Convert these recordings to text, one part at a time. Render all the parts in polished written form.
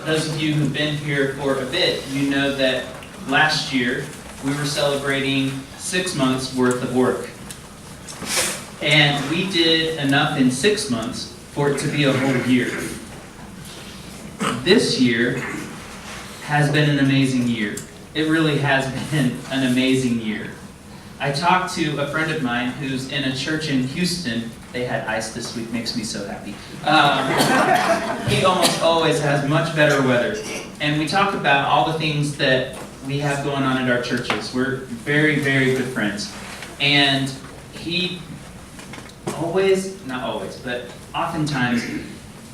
those of you who've been here for a bit, you know that last year we were celebrating 6 months worth of work. And we did enough in 6 months for it to be a whole year. This year has been an amazing year. It really has been an amazing year. I talked to a friend of mine who's in a church in Houston. They had ice this week, makes me so happy. He almost always has much better weather. And we talk about all the things that we have going on at our churches. We're very, very good friends. And he always, not always, but oftentimes,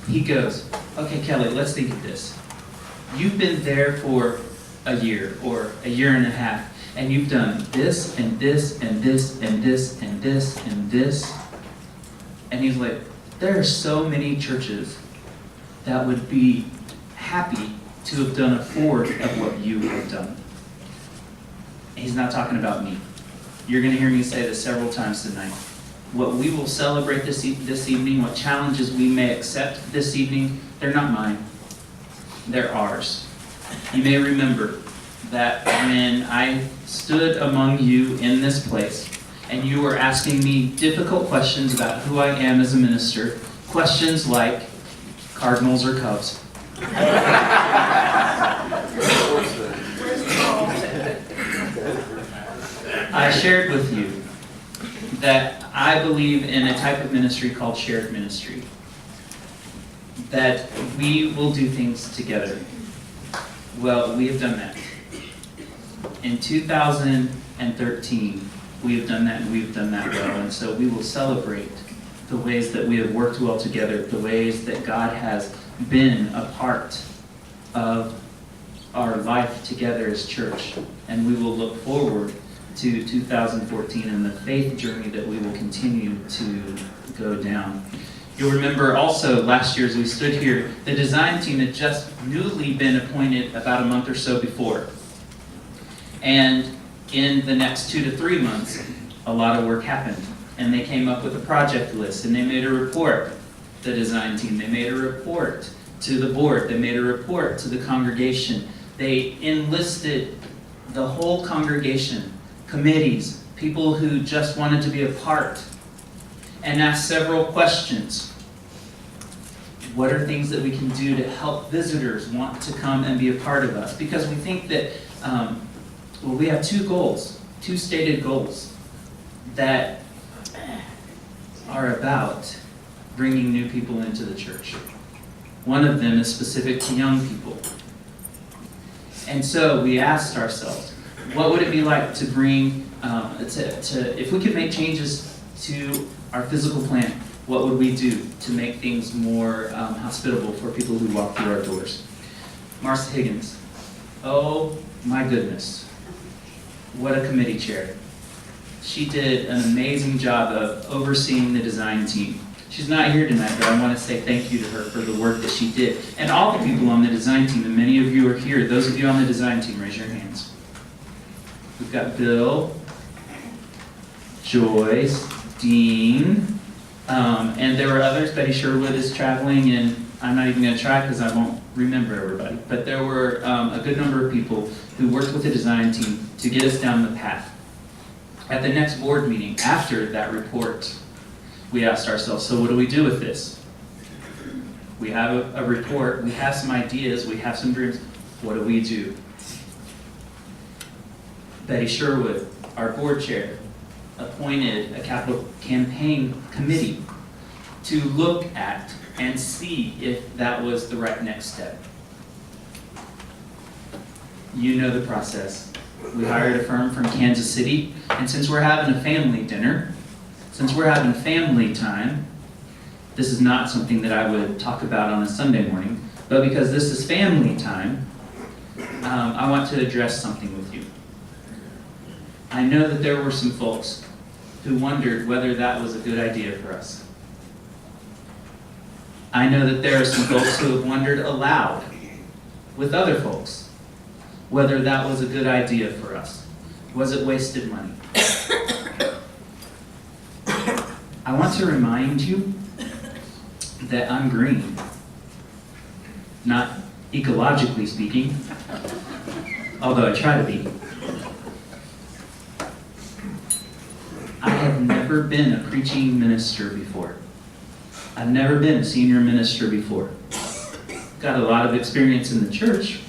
he goes, okay, Kelly, let's think of this. You've been there for a year or a year and a half. And you've done this, and this, and this, and this, and this, and this. And he's like, there are so many churches that would be happy to have done a fourth of what you have done. And he's not talking about me. You're going to hear me say this several times tonight. What we will celebrate this evening, what challenges we may accept this evening, they're not mine. They're ours. You may remember that when I stood among you in this place, and you were asking me difficult questions about who I am as a minister, questions like Cardinals or Cubs. I shared with you that I believe in a type of ministry called shared ministry. That we will do things together. Well, we have done that. In 2013, we have done that, and we have done that well. And so we will celebrate the ways that we have worked well together, the ways that God has been a part of our life together as church. And we will look forward to 2014 and the faith journey that we will continue to go down. You'll remember also last year as we stood here, the design team had just newly been appointed about a month or so before. And in the next 2 to 3 months, a lot of work happened. And they came up with a project list, and they made a report, the design team. They made a report to the board. They made a report to the congregation. They enlisted the whole congregation, committees, people who just wanted to be a part, and asked several questions. What are things that we can do to help visitors want to come and be a part of us? Because we think that we have 2 goals, 2 stated goals that are about bringing new people into the church. One of them is specific to young people. And so we asked ourselves, what would it be like to bring, if we could make changes to our physical plan, what would we do to make things more hospitable for people who walk through our doors? Marcia Higgins, oh my goodness. What a committee chair. She did an amazing job of overseeing the design team. She's not here tonight, but I want to say thank you to her for the work that she did. And all the people on the design team, and many of you are here. Those of you on the design team, raise your hands. We've got Bill, Joyce, Dean, and there were others. Betty Sherwood is traveling, and I'm not even going to try because I won't remember everybody. But there were a good number of people who worked with the design team to get us down the path. At the next board meeting, after that report, we asked ourselves, so what do we do with this? We have a report, we have some ideas, we have some dreams. What do we do? Betty Sherwood, our board chair, appointed a capital campaign committee to look at and see if that was the right next step. You know the process. We hired a firm from Kansas City, and since we're having a family dinner, since we're having family time, this is not something that I would talk about on a Sunday morning, but because this is family time, I want to address something with you. I know that there were some folks who wondered whether that was a good idea for us. I know that there are some folks who have wondered aloud with other folks whether that was a good idea for us. Was it wasted money? I want to remind you that I'm green, not ecologically speaking, although I try to be. I have never been a preaching minister before. I've never been a senior minister before. Got a lot of experience in the church.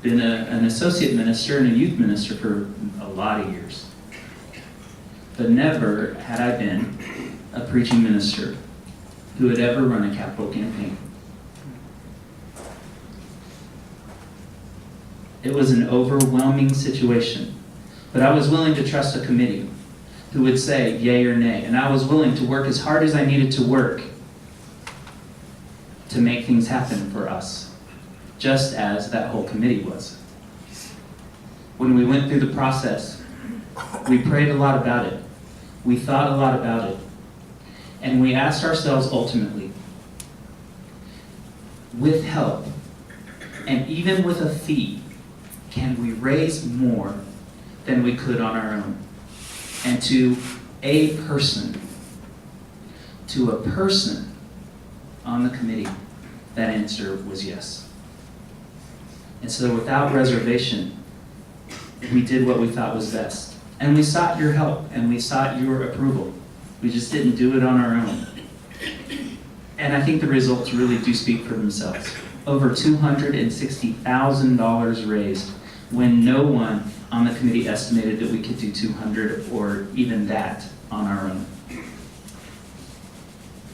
Been an associate minister and a youth minister for a lot of years. But never had I been a preaching minister who had ever run a capital campaign. It was an overwhelming situation, but I was willing to trust a committee who would say yay or nay, and I was willing to work as hard as I needed to work to make things happen for us, just as that whole committee was. When we went through the process, we prayed a lot about it. We thought a lot about it. And we asked ourselves ultimately, with help, and even with a fee, can we raise more than we could on our own? And to a person on the committee, that answer was yes. And so without reservation, we did what we thought was best. And we sought your help, and we sought your approval. We just didn't do it on our own. And I think the results really do speak for themselves. Over $260,000 raised when no one on the committee estimated that we could do 200 or even that on our own.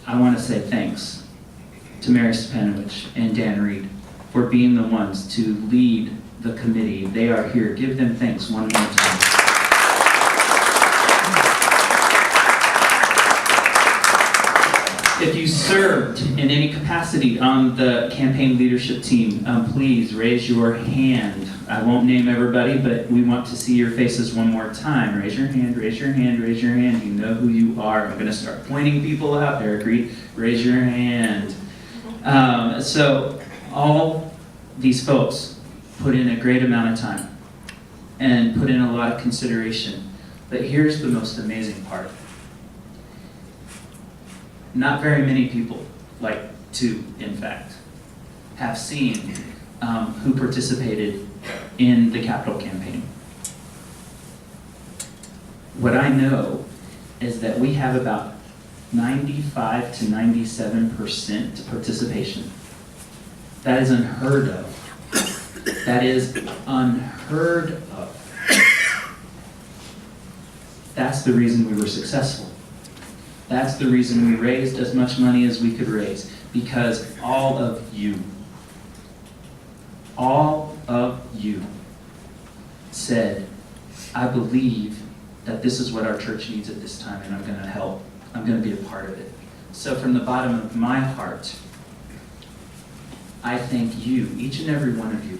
I want to say thanks to Mary Stepanovich and Dan Reed for being the ones to lead the committee. They are here. Give them thanks one more time. If you served in any capacity on the campaign leadership team, please raise your hand. I won't name everybody, but we want to see your faces one more time. Raise your hand, raise your hand, raise your hand. You know who you are. I'm going to start pointing people out. Eric Reed, raise your hand. So all these folks put in a great amount of time and put in a lot of consideration. But here's the most amazing part. Not very many people, like two, in fact, have seen who participated in the capital campaign. What I know is that we have about 95 to 97% participation. That is unheard of. That is unheard of. That's the reason we were successful. That's the reason we raised as much money as we could raise, because all of you said, I believe that this is what our church needs at this time, and I'm going to help. I'm going to be a part of it. So from the bottom of my heart, I thank you, each and every one of you,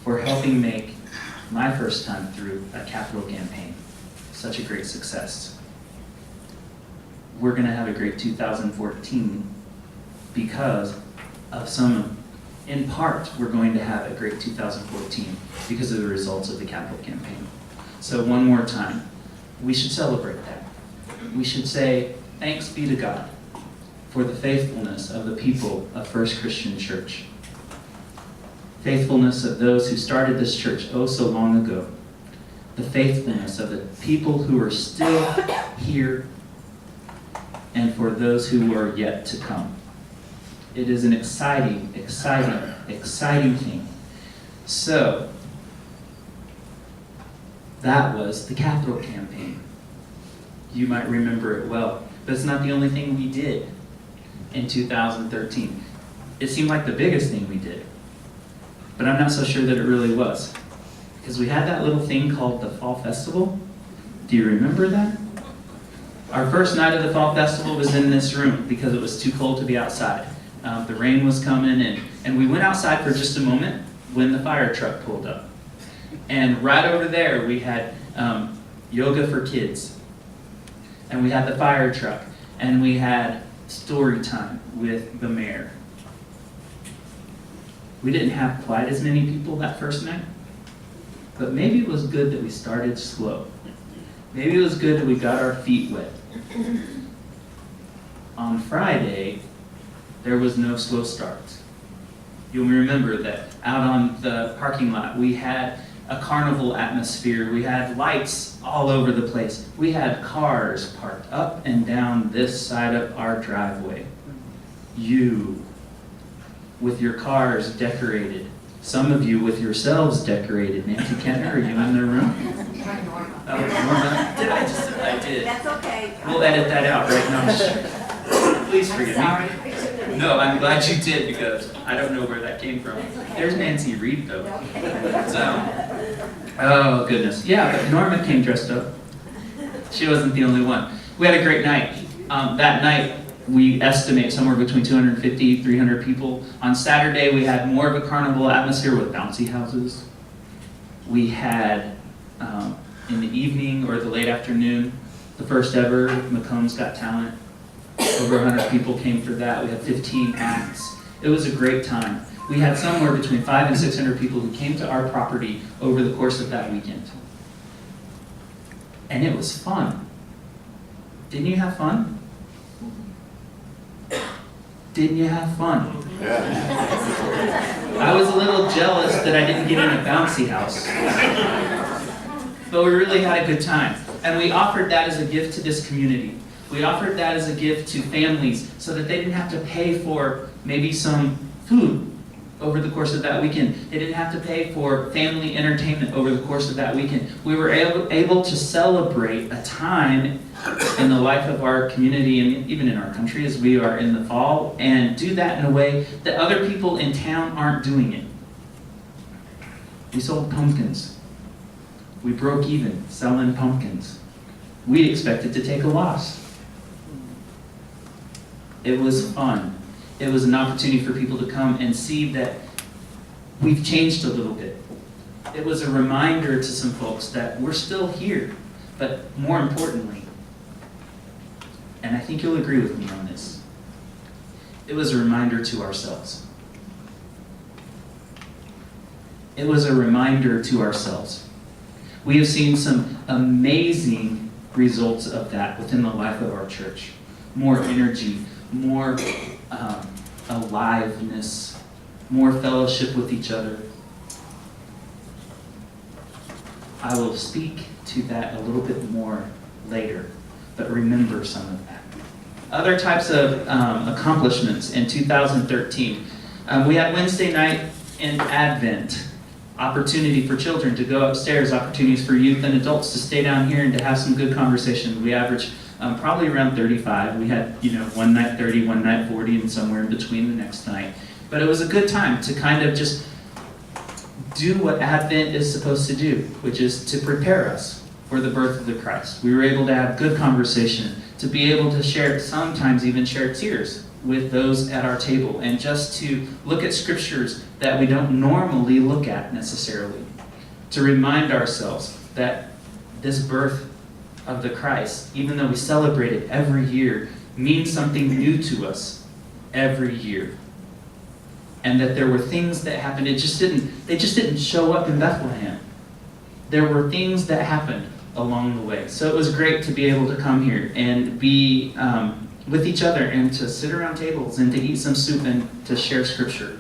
for helping make my first time through a capital campaign such a great success. We're going to have a great 2014 because of some, in part, we're going to have a great 2014 because of the results of the capital campaign. So one more time, we should celebrate that. We should say, thanks be to God for the faithfulness of the people of First Christian Church. Faithfulness of those who started this church oh so long ago. The faithfulness of the people who are still here, and for those who are yet to come. It is an exciting, exciting, exciting thing. So, that was the capital campaign. You might remember it well, but it's not the only thing we did in 2013. It seemed like the biggest thing we did, but I'm not so sure that it really was. Because we had that little thing called the Fall Festival. Do you remember that? Our first night of the Fall Festival was in this room because it was too cold to be outside. The rain was coming, and we went outside for just a moment when the fire truck pulled up. And right over there, we had yoga for kids. And we had the fire truck. And we had story time with the mayor. We didn't have quite as many people that first night. But maybe it was good that we started slow. Maybe it was good that we got our feet wet. On Friday, there was no slow start. You'll remember that out on the parking lot, we had a carnival atmosphere. We had lights all over the place. We had cars parked up and down this side of our driveway. You, with your cars decorated. Some of you with yourselves decorated. Nancy Kentner, are you in the room? Oh, Norma. Did I did. That's okay. We'll edit that out, right? No, I'm just, please forgive me. No, I'm glad you did, because I don't know where that came from. There's Nancy Reed, though. So, oh, goodness. Yeah, but Norma came dressed up. She wasn't the only one. We had a great night. That night, we estimate somewhere between 250, 300 people. On Saturday, we had more of a carnival atmosphere with bouncy houses. We had, in the evening or the late afternoon, the first ever Macomb's Got Talent. Over 100 people came for that. We had 15 acts. It was a great time. We had somewhere between 500 and 600 people who came to our property over the course of that weekend. And it was fun. Didn't you have fun? Didn't you have fun? Yeah. I was a little jealous that I didn't get in a bouncy house. But we really had a good time. And we offered that as a gift to this community. We offered that as a gift to families so that they didn't have to pay for maybe some food over the course of that weekend. They didn't have to pay for family entertainment over the course of that weekend. We were able to celebrate a time in the life of our community and even in our country as we are in the fall, and do that in a way that other people in town aren't doing it. We sold pumpkins. We broke even selling pumpkins. We expected to take a loss. It was fun. It was an opportunity for people to come and see that we've changed a little bit. It was a reminder to some folks that we're still here, but more importantly, and I think you'll agree with me on this, it was a reminder to ourselves. It was a reminder to ourselves. We have seen some amazing results of that within the life of our church. More energy, more aliveness, more fellowship with each other. I will speak to that a little bit more later, but remember some of that. Other types of accomplishments in 2013. We had Wednesday night in Advent. Opportunity for children to go upstairs, opportunities for youth and adults to stay down here and to have some good conversation. We average probably around 35. We had, one night 30, one night 40, and somewhere in between the next night. But it was a good time to kind of just do what Advent is supposed to do, which is to prepare us for the birth of the Christ. We were able to have good conversation, to be able to share, sometimes even share tears with those at our table, and just to look at scriptures that we don't normally look at necessarily, to remind ourselves that this birth of the Christ, even though we celebrate it every year, means something new to us every year. And that there were things that happened, they just didn't show up in Bethlehem. There were things that happened along the way. So it was great to be able to come here and be with each other and to sit around tables and to eat some soup and to share scripture.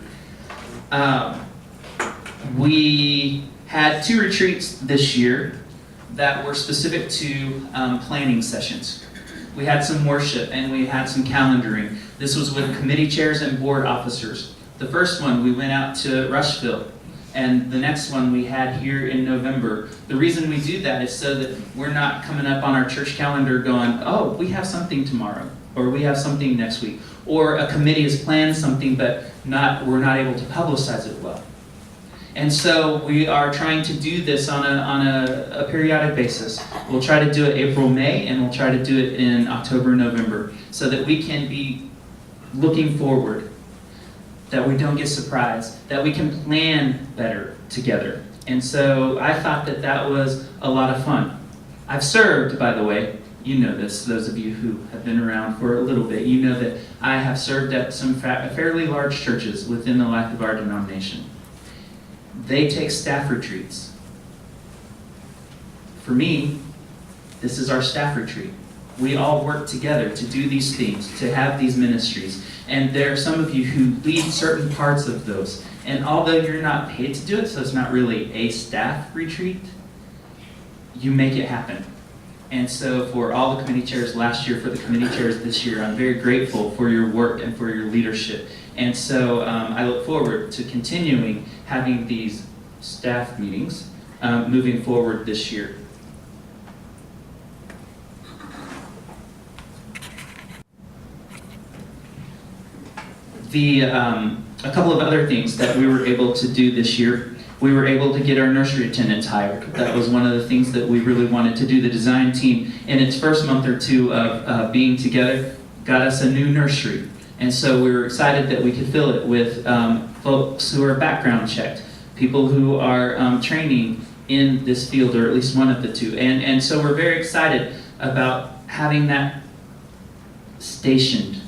We had 2 retreats this year that were specific to planning sessions. We had some worship and we had some calendaring. This was with committee chairs and board officers. The first one, we went out to Rushville, and the next one we had here in November. The reason we do that is so that we're not coming up on our church calendar going, oh, we have something tomorrow, or we have something next week, or a committee has planned something but we're not able to publicize it well. And so we are trying to do this on a periodic basis. We'll try to do it April, May, and we'll try to do it in October, November, so that we can be looking forward, that we don't get surprised, that we can plan better together. And so I thought that that was a lot of fun. I've served, by the way, you know this, those of you who have been around for a little bit, you know that I have served at some fairly large churches within the life of our denomination. They take staff retreats. For me, this is our staff retreat. We all work together to do these things, to have these ministries. And there are some of you who lead certain parts of those. And although you're not paid to do it, so it's not really a staff retreat, you make it happen. And so for all the committee chairs last year, for the committee chairs this year, I'm very grateful for your work and for your leadership. And so I look forward to continuing having these staff meetings moving forward this year. A couple of other things that we were able to do this year. We were able to get our nursery attendants hired. That was one of the things that we really wanted to do. The design team, in its first month or two of being together, got us a new nursery. And so we were excited that we could fill it with folks who are background checked, people who are training in this field, or at least one of the two. And so we're very excited about having that stationed.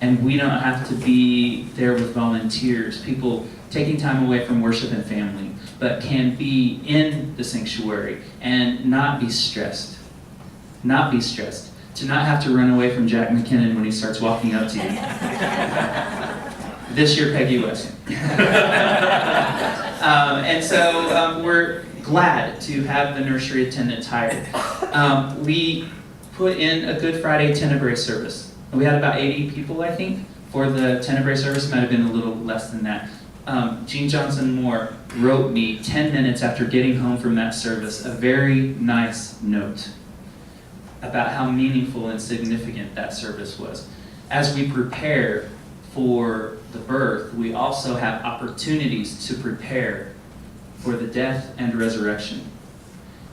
And we don't have to be there with volunteers, people taking time away from worship and family, but can be in the sanctuary and not be stressed. Not be stressed. To not have to run away from Jack McKinnon when he starts walking up to you. This year, Peggy was. And so we're glad to have the nursery attendants hired. We put in a Good Friday Tenebrae service. We had about 80 people, I think, for the Tenebrae service. Might have been a little less than that. Gene Johnson Moore wrote me 10 minutes after getting home from that service a very nice note about how meaningful and significant that service was. As we prepare for the birth, we also have opportunities to prepare for the death and resurrection.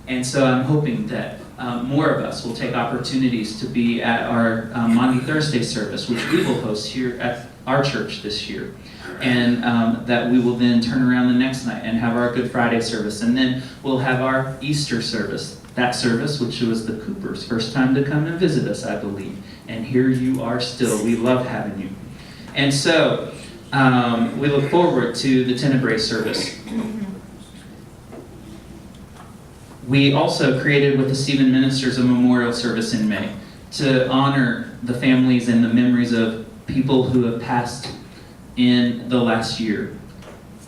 And so I'm hoping that more of us will take opportunities to be at our Maundy Thursday service, which we will host here at our church this year. And that we will then turn around the next night and have our Good Friday service. And then we'll have our Easter service. That service, which was the Coopers' first time to come and visit us, I believe. And here you are still. We love having you. And so we look forward to the Tenebrae service. We also created with the Stephen Ministers a memorial service in May to honor the families and the memories of people who have passed in the last year.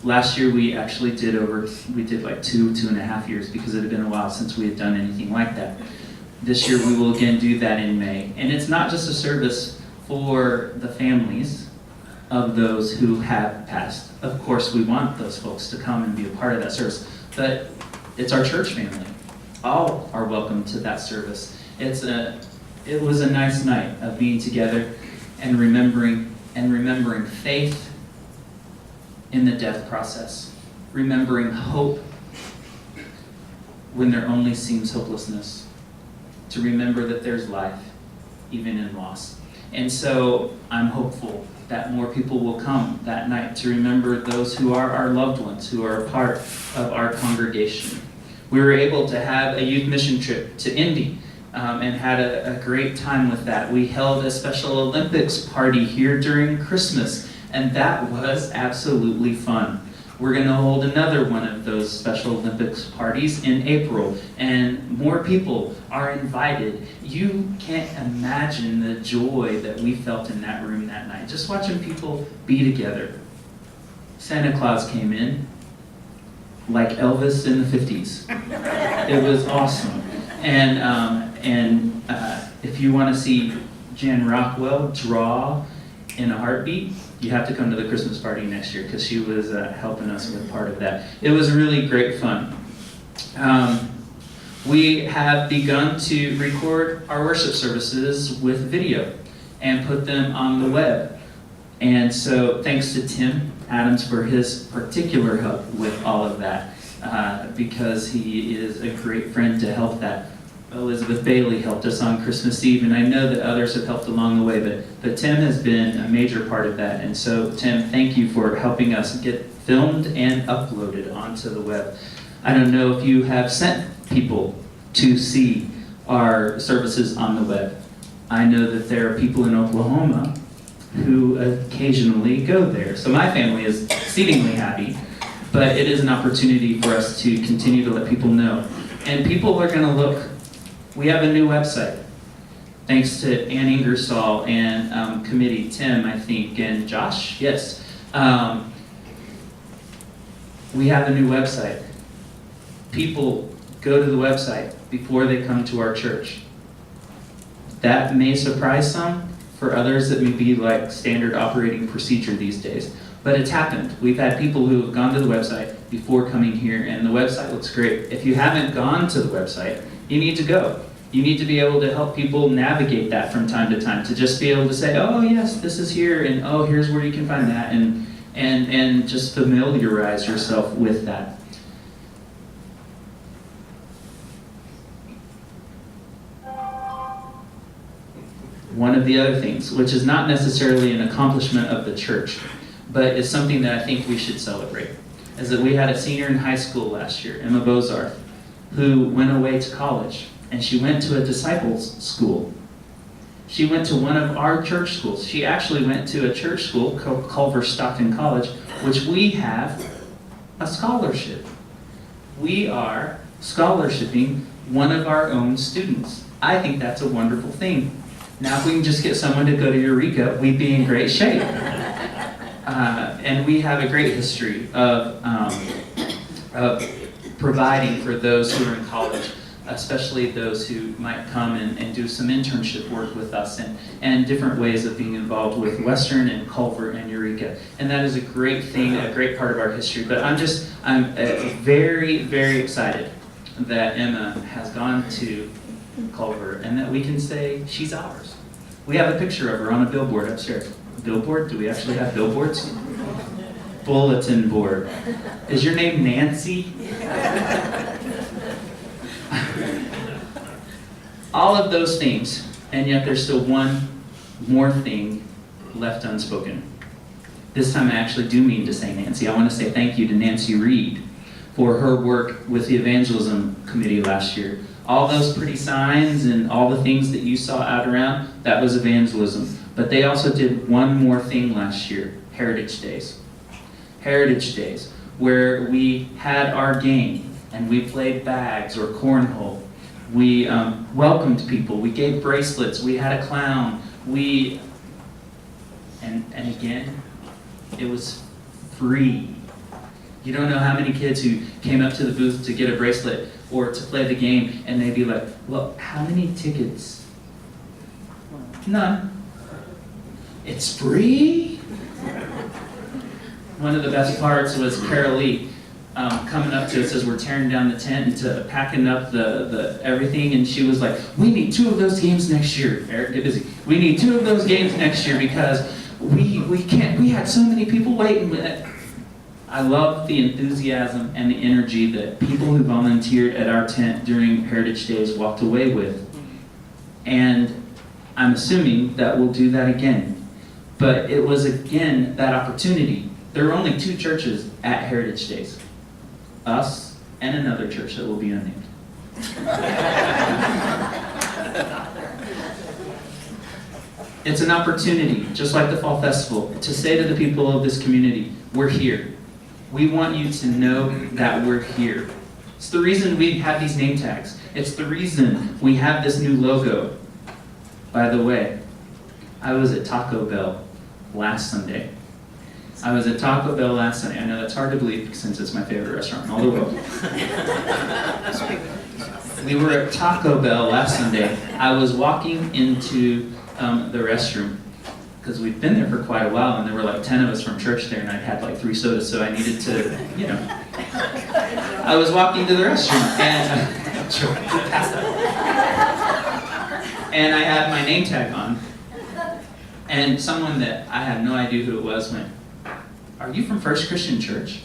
Last year we actually did like 2.5 years, because it had been a while since we had done anything like that. This year we will again do that in May. And it's not just a service for the families of those who have passed. Of course we want those folks to come and be a part of that service, but it's our church family. All are welcome to that service. It was a nice night of being together and remembering faith in the death process, remembering hope when there only seems hopelessness, to remember that there's life even in loss. And so I'm hopeful that more people will come that night to remember those who are our loved ones, who are a part of our congregation. We were able to have a youth mission trip to Indy and had a great time with that. We held a Special Olympics party here during Christmas, and that was absolutely fun. We're going to hold another one of those Special Olympics parties in April, and more people are invited. You can't imagine the joy that we felt in that room that night, just watching people be together. Santa Claus came in like Elvis in the 50s. It was awesome. And if you want to see Jan Rockwell draw in a heartbeat, you have to come to the Christmas party next year, because she was helping us with part of that. It was really great fun. We have begun to record our worship services with video and put them on the web. And so thanks to Tim Adams for his particular help with all of that, because he is a great friend to help that. Elizabeth Bailey helped us on Christmas Eve, and I know that others have helped along the way, but Tim has been a major part of that. And so, Tim, thank you for helping us get filmed and uploaded onto the web. I don't know if you have sent people to see our services on the web. I know that there are people in Oklahoma who occasionally go there. So my family is exceedingly happy, but it is an opportunity for us to continue to let people know. And people are going to look. We have a new website. Thanks to Ann Ingersoll and committee, Tim, I think, and Josh, yes. We have a new website. People go to the website before they come to our church. That may surprise some. For others, it may be like standard operating procedure these days. But it's happened. We've had people who have gone to the website before coming here, and the website looks great. If you haven't gone to the website, you need to go. You need to be able to help people navigate that from time to time, to just be able to say, oh yes, this is here, and oh, here's where you can find that, and just familiarize yourself with that. One of the other things, which is not necessarily an accomplishment of the church, but is something that I think we should celebrate, is that we had a senior in high school last year, Emma Bozarth, who went away to college, and she went to a disciples school. She went to one of our church schools. She actually went to a church school called Culver Stockton College, which we have a scholarship. We are scholarshiping one of our own students. I think that's a wonderful thing. Now, if we can just get someone to go to Eureka, we'd be in great shape. And we have a great history of providing for those who are in college, especially those who might come and do some internship work with us, and different ways of being involved with Western and Culver and Eureka. And that is a great thing, a great part of our history. But I'm very, very excited that Emma has gone to Culver, and that we can say she's ours. We have a picture of her on a billboard upstairs. Billboard? Do we actually have billboards? Bulletin board. Is your name Nancy? All of those things, and yet there's still one more thing left unspoken. This time I actually do mean to say Nancy. I want to say thank you to Nancy Reed for her work with the evangelism committee last year. All those pretty signs and all the things that you saw out around, that was evangelism. But they also did one more thing last year, Heritage Days. Heritage Days, where we had our game and we played bags or cornhole. We welcomed people, we gave bracelets, we had a clown, and again, it was free. You don't know how many kids who came up to the booth to get a bracelet or to play the game, and they'd be like, well, how many tickets? None. It's free? One of the best parts was Carol Lee coming up to us as we're tearing down the tent and packing up the everything, and she was like, we need 2 of those games next year. Eric, get busy. We need 2 of those games next year because we can't, we had so many people waiting. I love the enthusiasm and the energy that people who volunteered at our tent during Heritage Days walked away with. And I'm assuming that we'll do that again. But it was again that opportunity. There are only 2 churches at Heritage Days. Us and another church that will be unnamed. It's an opportunity, just like the Fall Festival, to say to the people of this community, we're here. We want you to know that we're here. It's the reason we have these name tags. It's the reason we have this new logo. By the way, I was at Taco Bell last Sunday. I know that's hard to believe because it's my favorite restaurant in all the world. We were at Taco Bell last Sunday. I was walking into the restroom because we'd been there for quite a while, and there were like 10 of us from church there, and I'd had like 3 sodas, so I needed to, I was walking to the restroom, and I had my name tag on, and someone that I have no idea who it was went, "Are you from First Christian Church?"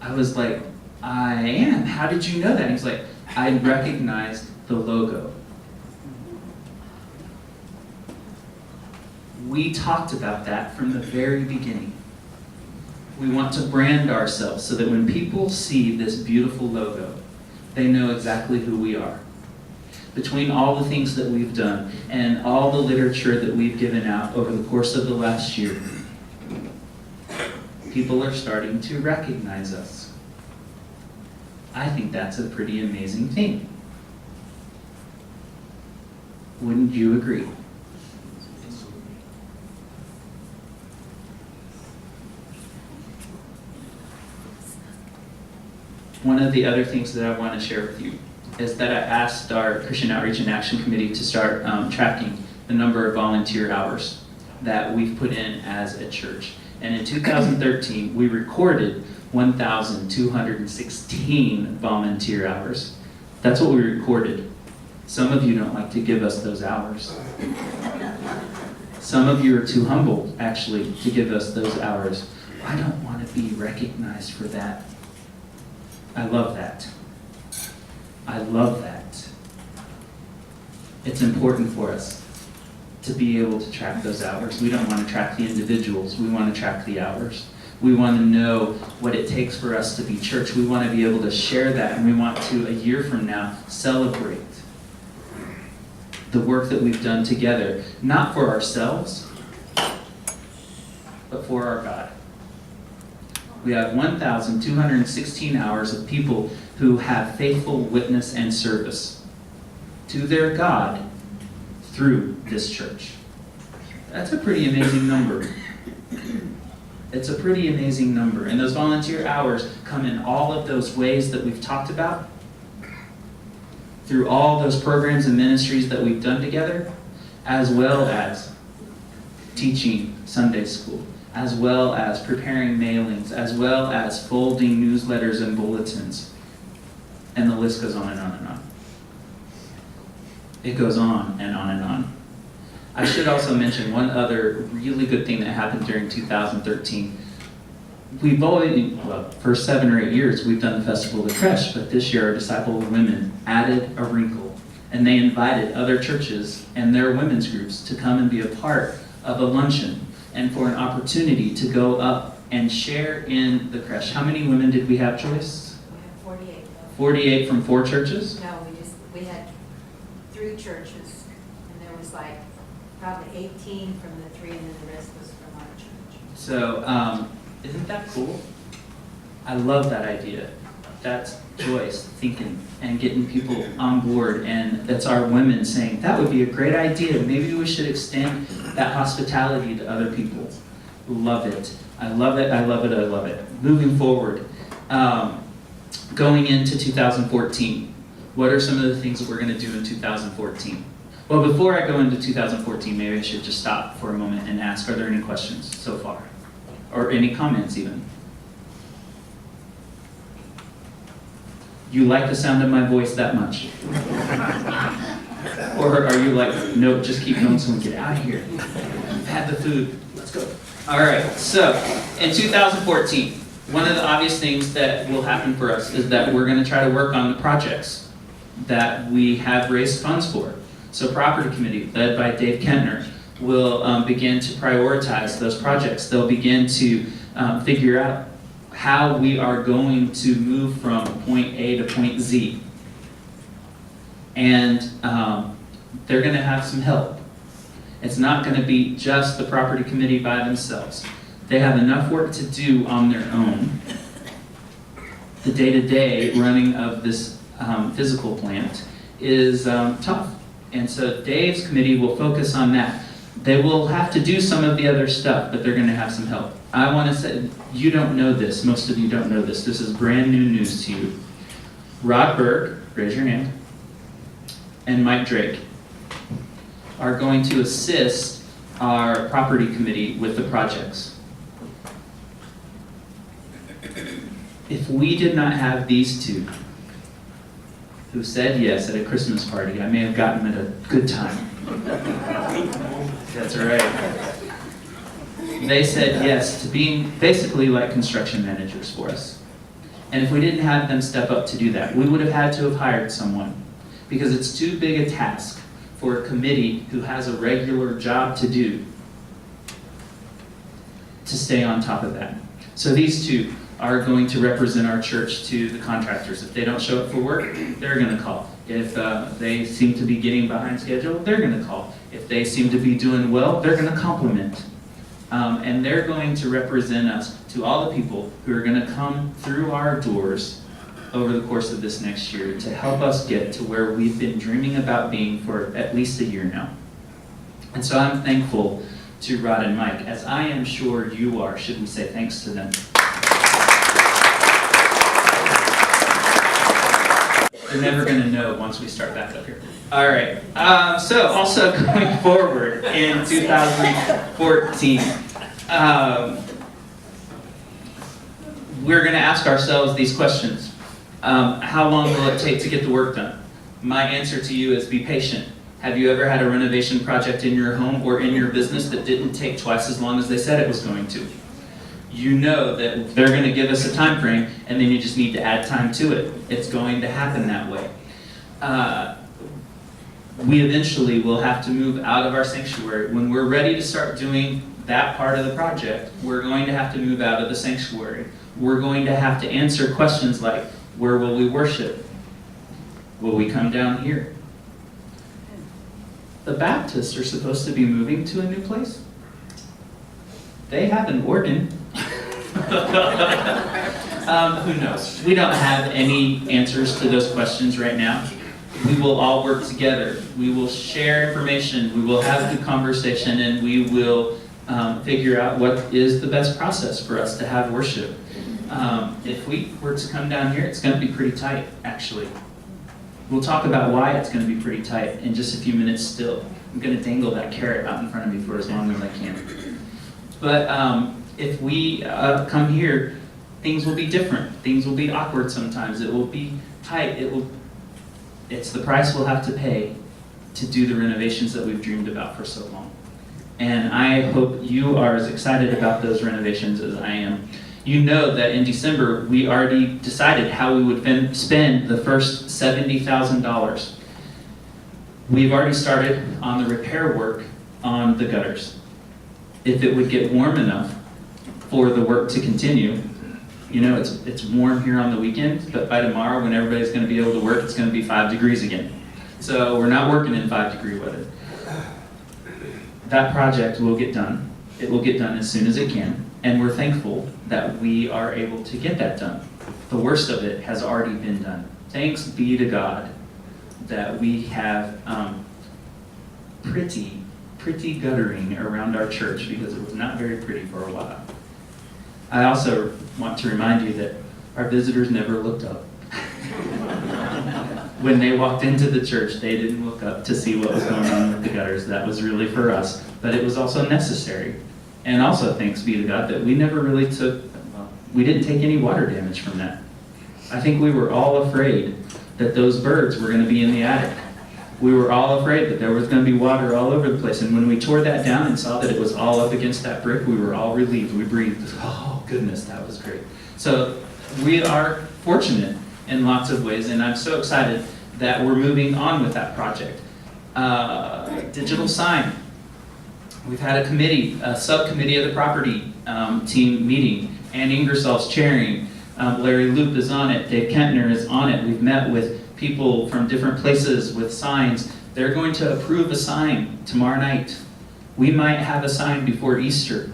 I was like, "I am. How did you know that?" He's like, "I recognized the logo." We talked about that from the very beginning. We want to brand ourselves so that when people see this beautiful logo, they know exactly who we are. Between all the things that we've done and all the literature that we've given out over the course of the last year, people are starting to recognize us. I think that's a pretty amazing thing. Wouldn't you agree? One of the other things that I want to share with you is that I asked our Christian Outreach and Action Committee to start tracking the number of volunteer hours that we've put in as a church. And in 2013, we recorded 1,216 volunteer hours. That's what we recorded. Some of you don't like to give us those hours. Some of you are too humble, actually, to give us those hours. I don't want to be recognized for that. I love that. I love that. It's important for us to be able to track those hours. We don't want to track the individuals. We want to track the hours. We want to know what it takes for us to be church. We want to be able to share that, and we want to, a year from now, celebrate the work that we've done together, not for ourselves, but for our God. We have 1,216 hours of people who have faithful witness and service to their God through this church. That's a pretty amazing number. It's a pretty amazing number. And those volunteer hours come in all of those ways that we've talked about, through all those programs and ministries that we've done together, as well as teaching Sunday school, as well as preparing mailings, as well as folding newsletters and bulletins. And the list goes on and on and on. It goes on and on and on. I should also mention one other really good thing that happened during 2013. We've already, for 7 or 8 years, we've done the Festival of the Creche, but this year our Disciple of Women added a wrinkle, and they invited other churches and their women's groups to come and be a part of a luncheon and for an opportunity to go up and share in the creche. How many women did we have, Joyce? We had 48. 48 from 4 churches? No, we had 3 churches, and there was like probably 18 from the 3, and then the rest was from our church. So, isn't that cool? I love that idea. That's Joyce thinking and getting people on board, and that's our women saying, that would be a great idea. Maybe we should extend that hospitality to other people. Love it. I love it, I love it, I love it. Moving forward, going into 2014, what are some of the things that we're going to do in 2014? Well, before I go into 2014, maybe I should just stop for a moment and ask, are there any questions so far? Or any comments even? You like the sound of my voice that much? Or are you like, nope, just keep going, someone get out of here. I've had the food, let's go. All right, so in 2014, one of the obvious things that will happen for us is that we're going to try to work on the projects that we have raised funds for. So Property Committee, led by Dave Kentner, will begin to prioritize those projects. They'll begin to figure out how we are going to move from point A to point Z. And they're going to have some help. It's not going to be just the Property Committee by themselves. They have enough work to do on their own. The day-to-day running of this physical plant is tough. And so Dave's committee will focus on that. They will have to do some of the other stuff, but they're going to have some help. I want to say, you don't know this. Most of you don't know this. This is brand new news to you. Rod Berg, raise your hand, and Mike Drake are going to assist our property committee with the projects. If we did not have these two who said yes at a Christmas party, I may have gotten them at a good time. That's right. They said yes to being basically like construction managers for us. And if we didn't have them step up to do that, we would have had to have hired someone, because it's too big a task for a committee who has a regular job to do to stay on top of that. So these two are going to represent our church to the contractors. If they don't show up for work, they're going to call. If they seem to be getting behind schedule, they're going to call. If they seem to be doing well, they're going to compliment. And they're going to represent us to all the people who are going to come through our doors over the course of this next year to help us get to where we've been dreaming about being for at least a year now. And so I'm thankful to Rod and Mike, as I am sure you are. Should we say thanks to them? They're never going to know once we start back up here. All right. So also going forward in 2014, we're going to ask ourselves these questions. How long will it take to get the work done? My answer to you is be patient. Have you ever had a renovation project in your home or in your business that didn't take twice as long as they said it was going to? You know that they're going to give us a time frame, and then you just need to add time to it. It's going to happen that way. We eventually will have to move out of our sanctuary. When we're ready to start doing that part of the project, we're going to have to move out of the sanctuary. We're going to have to answer questions like, where will we worship? Will we come down here? The Baptists are supposed to be moving to a new place. They have an organ. Who knows? We don't have any answers to those questions right now. We will all work together. We will share information. We will have good conversation, and we will figure out what is the best process for us to have worship. If we were to come down here, it's going to be pretty tight, actually. We'll talk about why it's going to be pretty tight in just a few minutes still. I'm going to dangle that carrot out in front of me for as long as I can. But if we come here, things will be different. Things will be awkward sometimes. It will be tight. It's the price we'll have to pay to do the renovations that we've dreamed about for so long. And I hope you are as excited about those renovations as I am. You know that in December, we already decided how we would spend the first $70,000. We've already started on the repair work on the gutters. If it would get warm enough for the work to continue, you know, it's warm here on the weekends, but by tomorrow when everybody's going to be able to work, it's going to be 5 degrees again. So we're not working in 5-degree weather. That project will get done. It will get done as soon as it can, and we're thankful that we are able to get that done. The worst of it has already been done. Thanks be to God that we have pretty guttering around our church, because it was not very pretty for a while. I also want to remind you that our visitors never looked up. When they walked into the church, they didn't look up to see what was going on with the gutters. That was really for us, but it was also necessary. And also thanks be to God that we never really we didn't take any water damage from that. I think we were all afraid that those birds were going to be in the attic. We were all afraid that there was going to be water all over the place. And when we tore that down and saw that it was all up against that brick, we were all relieved. We breathed. Oh, goodness, that was great. So we are fortunate in lots of ways, and I'm so excited that we're moving on with that project. Digital sign. We've had a committee, a subcommittee of the property team meeting. Ann Ingersoll's chairing. Larry Loop is on it. Dave Kentner is on it. We've met with people from different places with signs. They're going to approve a sign tomorrow night. We might have a sign before Easter.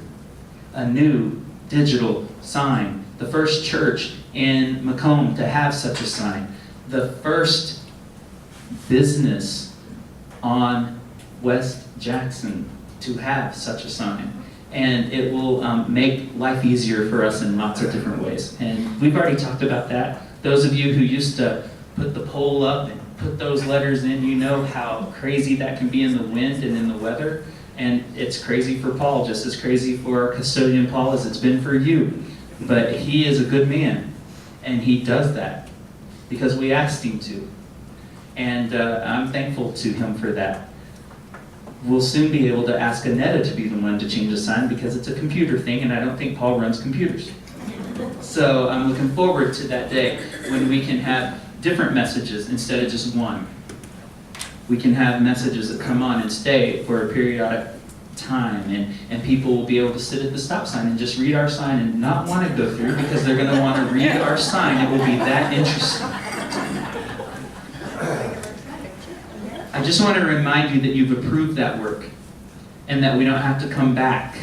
A new digital sign. The first church in Macomb to have such a sign. The first business on West Jackson to have such a sign. And it will make life easier for us in lots of different ways. And we've already talked about that. Those of you who used to put the pole up and put those letters in, you know how crazy that can be in the wind and in the weather. And it's crazy for Paul, just as crazy for our custodian Paul as it's been for you. But he is a good man, and he does that because we asked him to. And I'm thankful to him for that. We'll soon be able to ask Annetta to be the one to change the sign because it's a computer thing, and I don't think Paul runs computers. So I'm looking forward to that day when we can have different messages instead of just one. We can have messages that come on and stay for a periodic time, and people will be able to sit at the stop sign and just read our sign and not want to go through because they're going to want to read our sign. It will be that interesting. I just want to remind you that you've approved that work and that we don't have to come back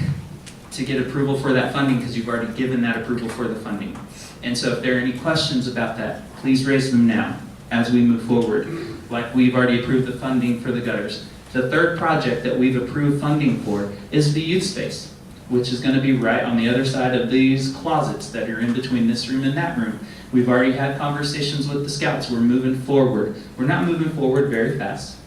to get approval for that funding because you've already given that approval for the funding. And so if there are any questions about that, please raise them now as we move forward. Like we've already approved the funding for the gutters. The third project that we've approved funding for is the youth space, which is going to be right on the other side of these closets that are in between this room and that room. We've already had conversations with the scouts. We're moving forward. We're not moving forward very fast.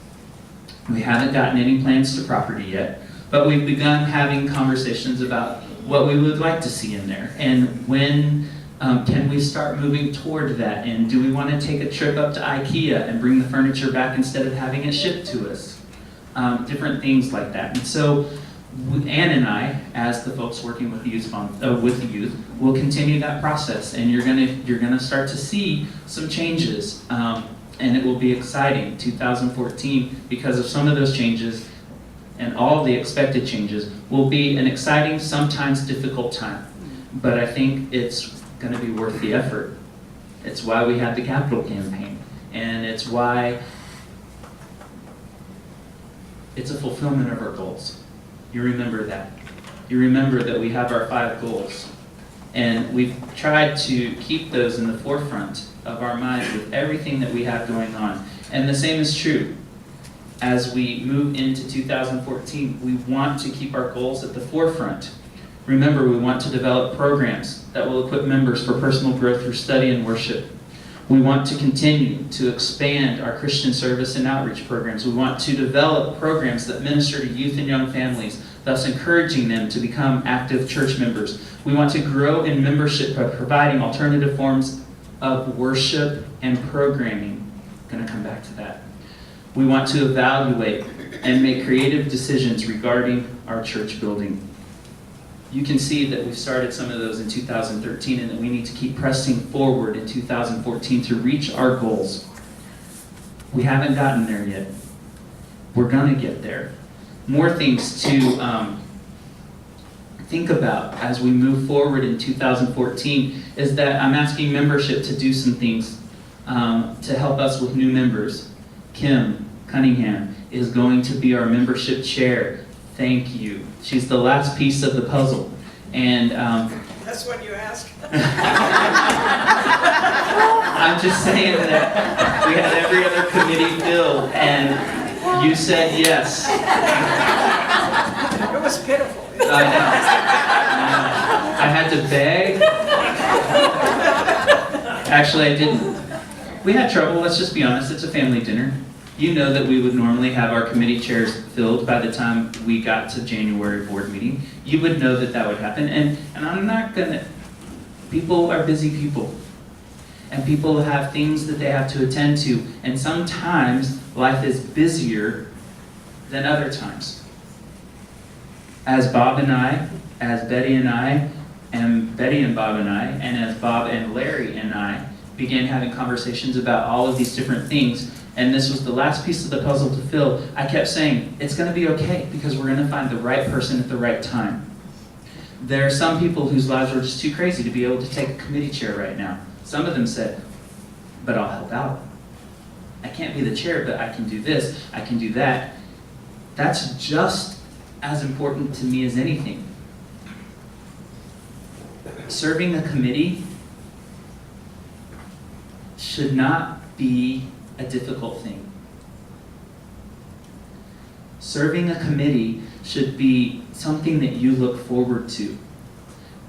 We haven't gotten any plans to property yet, but we've begun having conversations about what we would like to see in there and when can we start moving toward that, and do we want to take a trip up to IKEA and bring the furniture back instead of having it shipped to us? Different things like that. And so Ann and I, as the folks working with the youth, will continue that process, and you're gonna start to see some changes, and it will be exciting. 2014, because of some of those changes and all the expected changes, will be an exciting, sometimes difficult time. But I think it's going to be worth the effort. It's why we had the capital campaign, and it's why it's a fulfillment of our goals. You remember that. You remember that we have our 5 goals, and we've tried to keep those in the forefront of our minds with everything that we have going on. And the same is true as we move into 2014. We want to keep our goals at the forefront. Remember, we want to develop programs that will equip members for personal growth through study and worship. We want to continue to expand our Christian service and outreach programs. We want to develop programs that minister to youth and young families, thus encouraging them to become active church members. We want to grow in membership by providing alternative forms of worship and programming. I'm going to come back to that. We want to evaluate and make creative decisions regarding our church building. You can see that we've started some of those in 2013 and that we need to keep pressing forward in 2014 to reach our goals. We haven't gotten there yet. We're going to get there. More things to think about as we move forward in 2014 is that I'm asking membership to do some things to help us with new members. Kim Cunningham is going to be our membership chair. Thank you. She's the last piece of the puzzle. And that's what you ask. I'm just saying that we had every other committee filled, and you said yes. It was pitiful. I had to beg. Actually, I didn't. We had trouble, let's just be honest. It's a family dinner. You know that we would normally have our committee chairs filled by the time we got to January board meeting. You would know that that would happen. And I'm not gonna, people are busy people. And people have things that they have to attend to. And sometimes life is busier than other times. As Bob and I, as Betty and I, and Betty and Bob and I, and as Bob and Larry and I began having conversations about all of these different things, and this was the last piece of the puzzle to fill, I kept saying, it's going to be okay because we're going to find the right person at the right time. There are some people whose lives are just too crazy to be able to take a committee chair right now. Some of them said, but I'll help out. I can't be the chair, but I can do this, I can do that. That's just as important to me as anything. Serving a committee should not be a difficult thing. Serving a committee should be something that you look forward to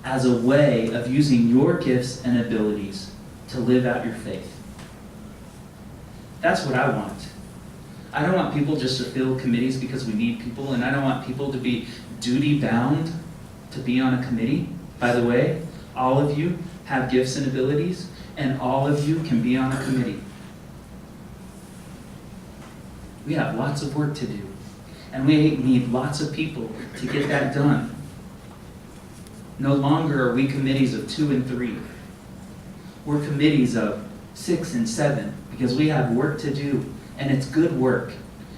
as a way of using your gifts and abilities to live out your faith. That's what I want. I don't want people just to fill committees because we need people, and I don't want people to be duty-bound to be on a committee. By the way, all of you have gifts and abilities, and all of you can be on a committee. We have lots of work to do, and we need lots of people to get that done. No longer are we committees of 2 and 3. We're committees of 6 and 7 because we have work to do, and it's good work.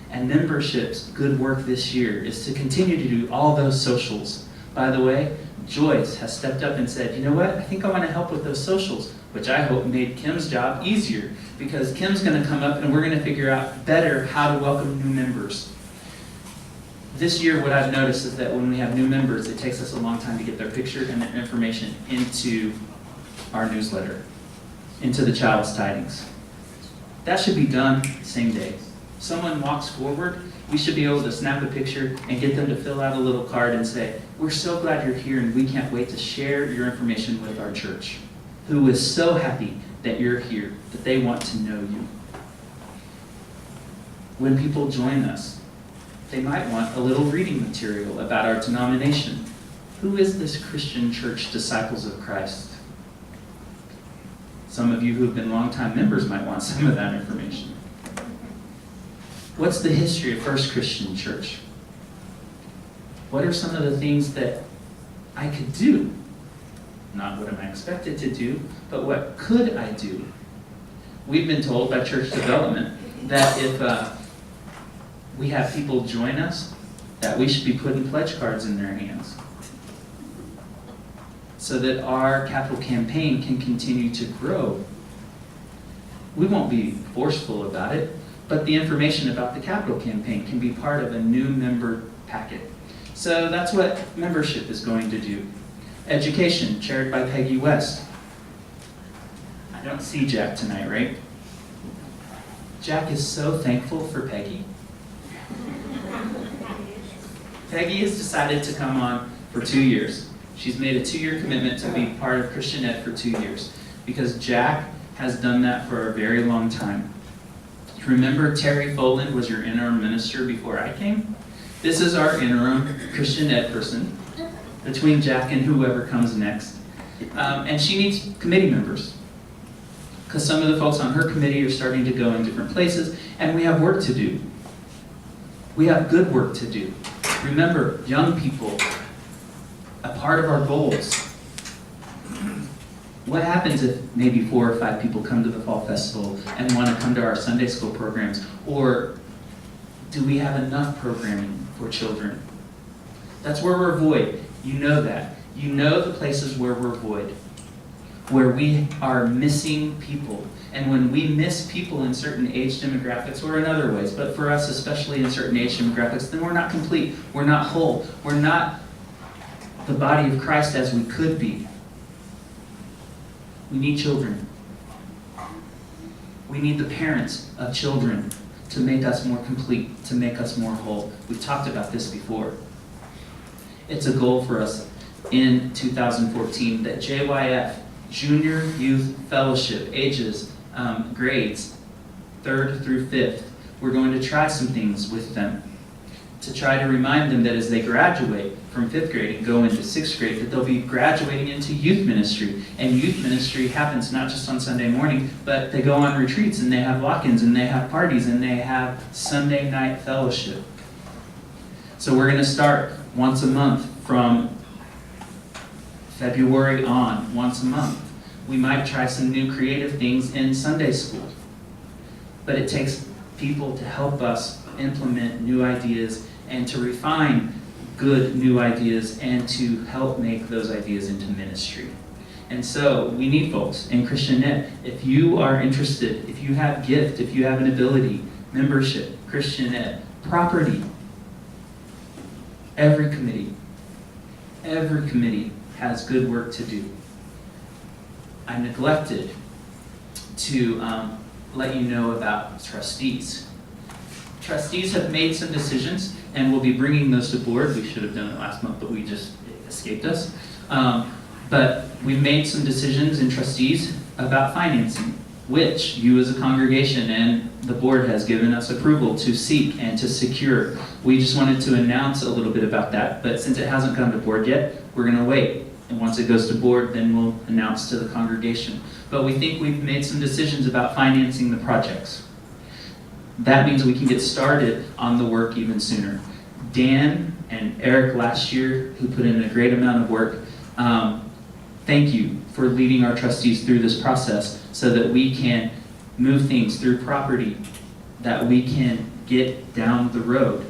And membership's good work this year is to continue to do all those socials. By the way, Joyce has stepped up and said, you know what, I think I want to help with those socials, which I hope made Kim's job easier because Kim's going to come up and we're going to figure out better how to welcome new members. This year, what I've noticed is that when we have new members, it takes us a long time to get their picture and their information into our newsletter, into the child's tidings. That should be done same day. Someone walks forward, we should be able to snap a picture and get them to fill out a little card and say, we're so glad you're here and we can't wait to share your information with our church, who is so happy that you're here, that they want to know you. When people join us, they might want a little reading material about our denomination. Who is this Christian church, Disciples of Christ? Some of you who have been longtime members might want some of that information. What's the history of First Christian Church? What are some of the things that I could do? Not what am I expected to do, but what could I do? We've been told by church development that if we have people join us, that we should be putting pledge cards in their hands so that our capital campaign can continue to grow. We won't be forceful about it, but the information about the capital campaign can be part of a new member packet. So that's what membership is going to do. Education, chaired by Peggy West. I don't see Jack tonight, right? Jack is so thankful for Peggy. Peggy has decided to come on for 2 years. She's made a 2-year commitment to be part of Christian Ed for 2 years because Jack has done that for a very long time. Remember Terry Foland was your interim minister before I came? This is our interim Christian Ed person between Jack and whoever comes next. And she needs committee members because some of the folks on her committee are starting to go in different places and we have work to do. We have good work to do. Remember, young people, a part of our goals. What happens if maybe 4 or 5 people come to the Fall Festival and want to come to our Sunday school programs? Or do we have enough programming for children? That's where we're void. You know that. You know the places where we're void, where we are missing people. And when we miss people in certain age demographics, or in other ways, but for us especially in certain age demographics, then we're not complete, we're not whole, we're not the body of Christ as we could be. We need children. We need the parents of children to make us more complete, to make us more whole. We've talked about this before. It's a goal for us in 2014 that JYF, Junior Youth Fellowship, ages, grades 3rd through 5th, we're going to try some things with them to try to remind them that as they graduate from 5th grade and go into 6th grade, that they'll be graduating into youth ministry. And youth ministry happens not just on Sunday morning, but they go on retreats and they have walk-ins and they have parties and they have Sunday night fellowship. So we're going to start once a month from February on, once a month. We might try some new creative things in Sunday school. But it takes people to help us implement new ideas and to refine good new ideas and to help make those ideas into ministry. And so we need folks in Christian Ed. If you are interested, if you have gift, if you have an ability, membership, Christian Ed, property, every committee has good work to do. I neglected to let you know about trustees. Trustees have made some decisions, and we'll be bringing those to board. We should have done it last month, but it escaped us. But we've made some decisions in trustees about financing, which you as a congregation and the board has given us approval to seek and to secure. We just wanted to announce a little bit about that, but since it hasn't come to board yet, we're going to wait. And once it goes to board, then we'll announce to the congregation. But we think we've made some decisions about financing the projects. That means we can get started on the work even sooner. Dan and Eric last year, who put in a great amount of work, thank you for leading our trustees through this process so that we can move things through property that we can get down the road.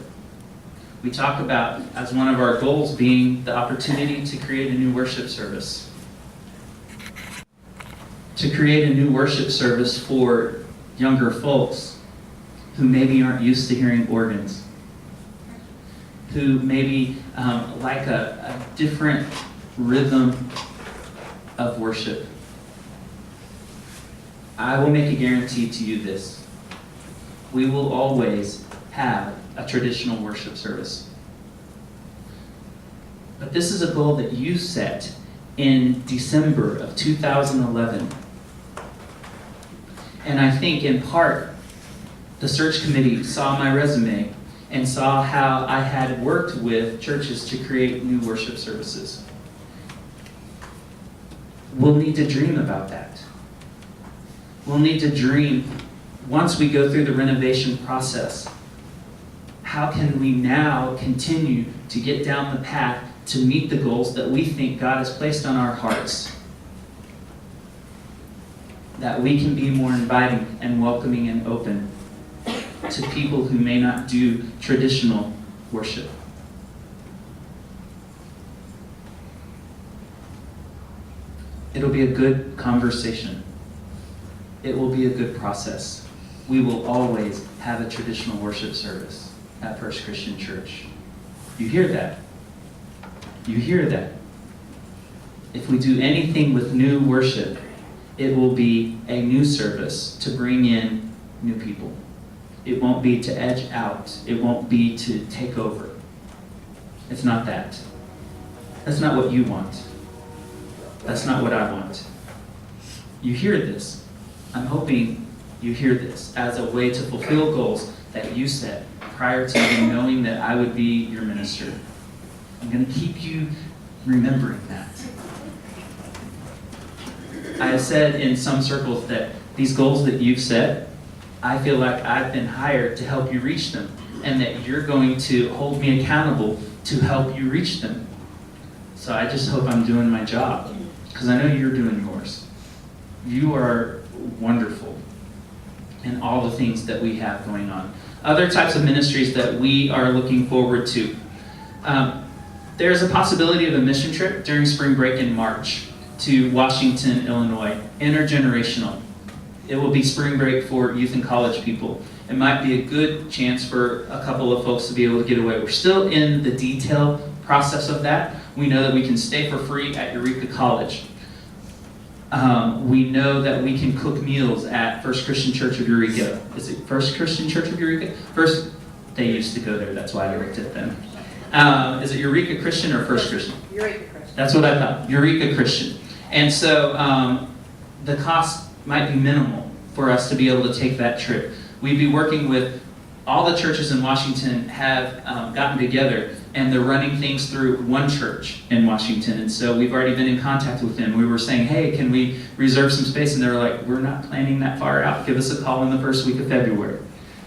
We talk about, as one of our goals, being the opportunity to create a new worship service. To create a new worship service for younger folks who maybe aren't used to hearing organs. who maybe like a different rhythm of worship, I will make a guarantee to you this. We will always have a traditional worship service. But this is a goal that you set in December of 2011. And I think in part, the search committee saw my resume and saw how I had worked with churches to create new worship services. We'll need to dream about that. We'll need to dream, once we go through the renovation process, how can we now continue to get down the path to meet the goals that we think God has placed on our hearts? That we can be more inviting and welcoming and open to people who may not do traditional worship. It'll be a good conversation. It will be a good process. We will always have a traditional worship service at First Christian Church. You hear that? You hear that? If we do anything with new worship, it will be a new service to bring in new people. It won't be to edge out. It won't be to take over. It's not that. That's not what you want. That's not what I want. You hear this. I'm hoping you hear this as a way to fulfill goals that you set prior to you knowing that I would be your minister. I'm going to keep you remembering that. I have said in some circles that these goals that you've set, I feel like I've been hired to help you reach them, and that you're going to hold me accountable to help you reach them. So I just hope I'm doing my job, because I know you're doing yours. You are wonderful in all the things that we have going on. Other types of ministries that we are looking forward to. There's a possibility of a mission trip during spring break in March to Washington, Illinois, intergenerational. It will be spring break for youth and college people. It might be a good chance for a couple of folks to be able to get away. We're still in the detail process of that. We know that we can stay for free at Eureka College. We know that we can cook meals at First Christian Church of Eureka. Is it First Christian Church of Eureka? First, they used to go there. That's why I looked at them. Is it Eureka Christian or First Christian? Eureka Christian. That's what I thought. Eureka Christian. And so the cost might be minimal for us to be able to take that trip. We'd be working with all the churches in Washington have gotten together, and they're running things through one church in Washington. And so we've already been in contact with them. We were saying, hey, can we reserve some space? And they were like, we're not planning that far out. Give us a call in the first week of February.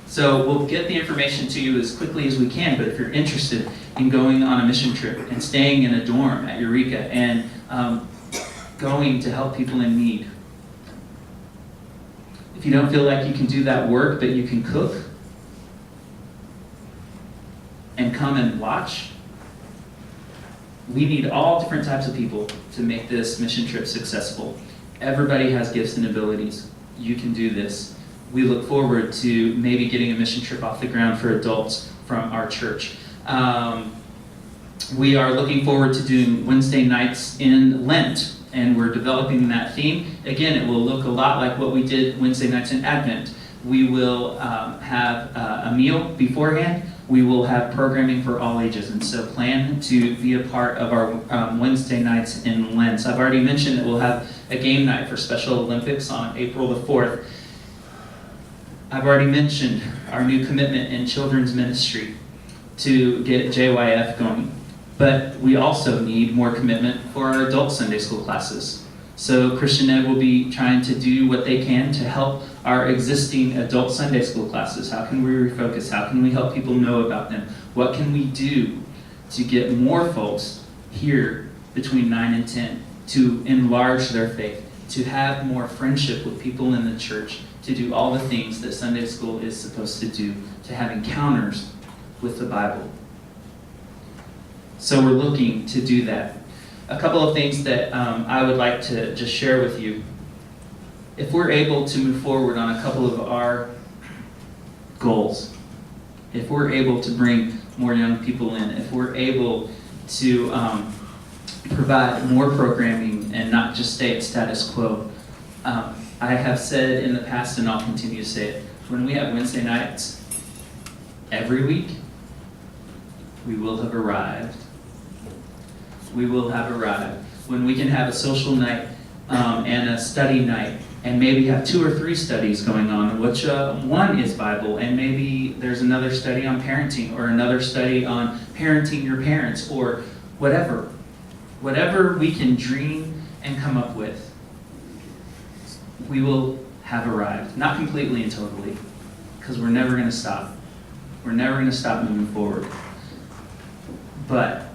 So we'll get the information to you as quickly as we can, but if you're interested in going on a mission trip and staying in a dorm at Eureka and going to help people in need, if you don't feel like you can do that work, but you can cook and come and watch, we need all different types of people to make this mission trip successful. Everybody has gifts and abilities. You can do this. We look forward to maybe getting a mission trip off the ground for adults from our church. We are looking forward to doing Wednesday nights in Lent, and we're developing that theme. Again, it will look a lot like what we did Wednesday nights in Advent. We will have a meal beforehand. We will have programming for all ages, and so plan to be a part of our Wednesday nights in Lent. I've already mentioned that we'll have a game night for Special Olympics on April the 4th. I've already mentioned our new commitment in children's ministry to get JYF going. But we also need more commitment for our adult Sunday school classes. So Christian Ed will be trying to do what they can to help our existing adult Sunday school classes. How can we refocus? How can we help people know about them? What can we do to get more folks here between 9 and 10 to enlarge their faith, to have more friendship with people in the church, to do all the things that Sunday school is supposed to do, to have encounters with the Bible. So we're looking to do that. A couple of things that I would like to just share with you. If we're able to move forward on a couple of our goals, if we're able to bring more young people in, if we're able to provide more programming and not just stay at status quo. I have said in the past, and I'll continue to say it, when we have Wednesday nights every week, we will have arrived. We will have arrived. When we can have a social night and a study night, and maybe have 2 or 3 studies going on, which one is Bible, and maybe there's another study on parenting, or another study on parenting your parents, or whatever. Whatever we can dream and come up with, we will have arrived. Not completely and totally, because we're never going to stop. We're never going to stop moving forward. But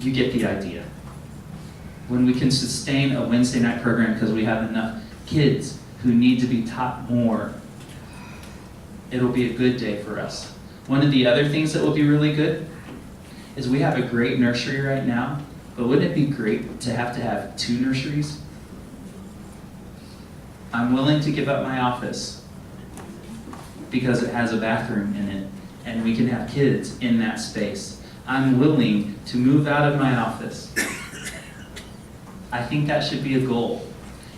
you get the idea. When we can sustain a Wednesday night program because we have enough kids who need to be taught more, it'll be a good day for us. One of the other things that will be really good is we have a great nursery right now, but wouldn't it be great to have 2 nurseries? I'm willing to give up my office because it has a bathroom in it, and we can have kids in that space. I'm willing to move out of my office. I think that should be a goal.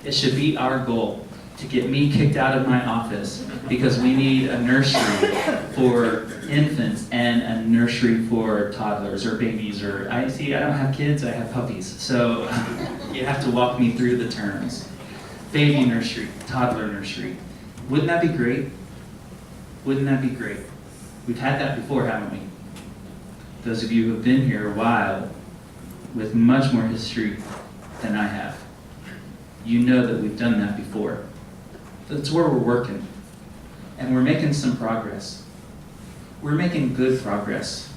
It should be our goal to get me kicked out of my office because we need a nursery for infants and a nursery for toddlers or babies, or I don't have kids, I have puppies. So you have to walk me through the terms. Baby nursery, toddler nursery. Wouldn't that be great? Wouldn't that be great? We've had that before, haven't we? Those of you who have been here a while with much more history than I have, you know that we've done that before. That's where we're working. And we're making some progress. We're making good progress.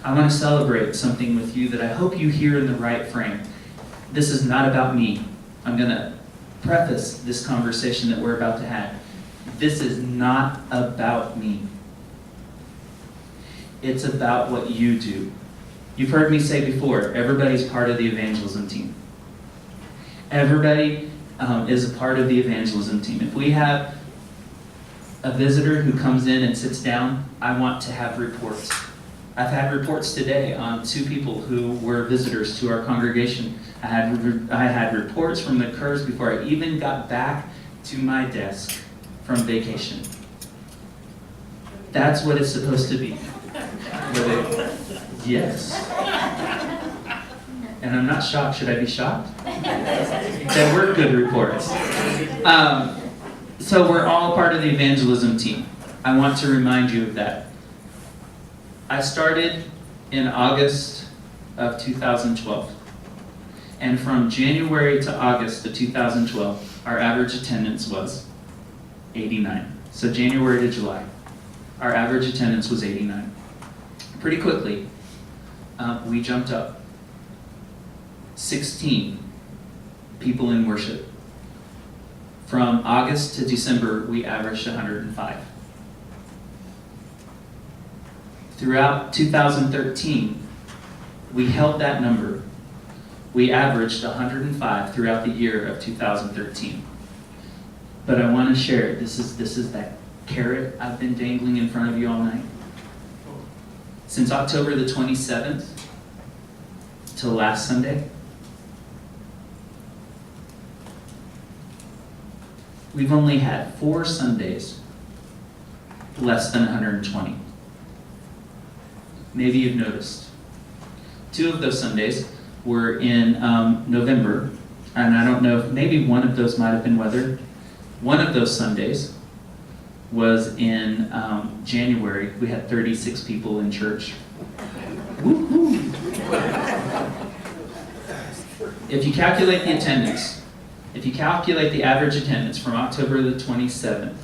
I want to celebrate something with you that I hope you hear in the right frame. This is not about me. I'm going to preface this conversation that we're about to have. This is not about me. It's about what you do. You've heard me say before, everybody's part of the evangelism team. Everybody is a part of the evangelism team. If we have a visitor who comes in and sits down, I want to have reports. I've had reports today on 2 people who were visitors to our congregation. I had reports from the Kerrs before I even got back to my desk from vacation. That's what it's supposed to be. Yes. And I'm not shocked. Should I be shocked? They were good reports. So we're all part of the evangelism team. I want to remind you of that. I started in August of 2012. And from January to August of 2012, our average attendance was 89. So January to July, our average attendance was 89. Pretty quickly, we jumped up 16 people in worship. From August to December, we averaged 105. Throughout 2013, we held that number. We averaged 105 throughout the year of 2013. But I want to share it. This is that carrot I've been dangling in front of you all night. Since October the 27th till last Sunday, we've only had 4 Sundays less than 120. Maybe you've noticed. 2 of those Sundays were in November, and I don't know, maybe one of those might have been weather. One of those Sundays was in January. We had 36 people in church. Woo-hoo. If you calculate the attendance, if you calculate the average attendance from October the 27th,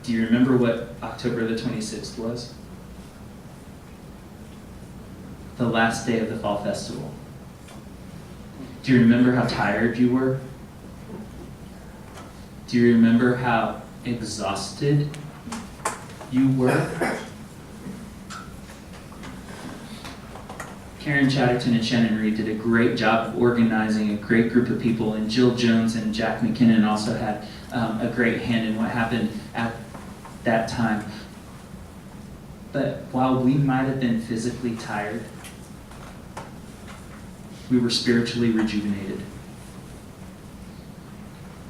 do you remember what October the 26th was? The last day of the Fall Festival. Do you remember how tired you were? Do you remember how exhausted you were? Karen Chatterton and Shannon Reed did a great job of organizing a great group of people, and Jill Jones and Jack McKinnon also had a great hand in what happened at that time. But while we might have been physically tired, we were spiritually rejuvenated.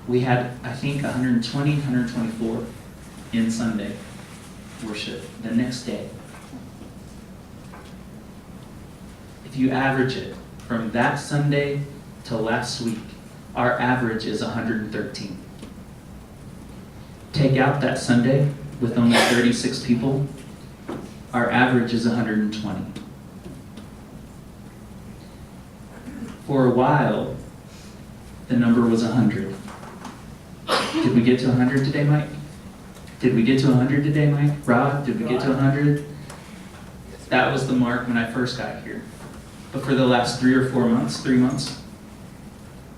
We had, I think, 120, 124 in Sunday worship the next day. If you average it from that Sunday to last week, our average is 113. Take out that Sunday with only 36 people, our average is 120. For a while, the number was 100. Did we get to 100 today, Mike? Did we get to 100 today, Mike? Rob, did we get to 100? That was the mark when I first got here. But for the last 3 or 4 months, 3 months,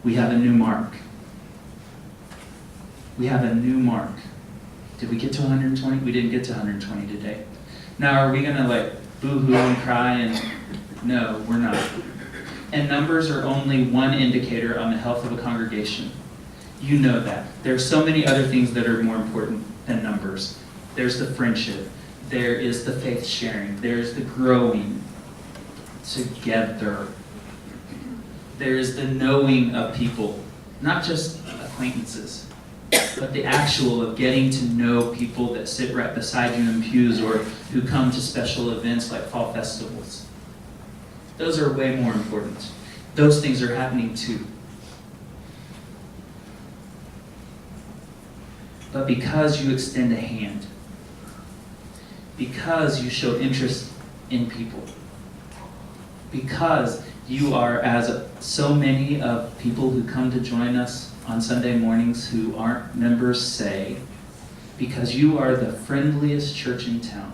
we have a new mark. We have a new mark. Did we get to 120? We didn't get to 120 today. Now, are we going to like boo-hoo and cry? And no, we're not. And numbers are only one indicator on the health of a congregation. You know that. There are so many other things that are more important than numbers. There's the friendship. There is the faith sharing. There's the growing together. There is the knowing of people, not just acquaintances, but the actual of getting to know people that sit right beside you in pews or who come to special events like fall festivals. Those are way more important. Those things are happening too. But because you extend a hand, because you show interest in people, because you are, as so many of people who come to join us on Sunday mornings who aren't members say, because you are the friendliest church in town.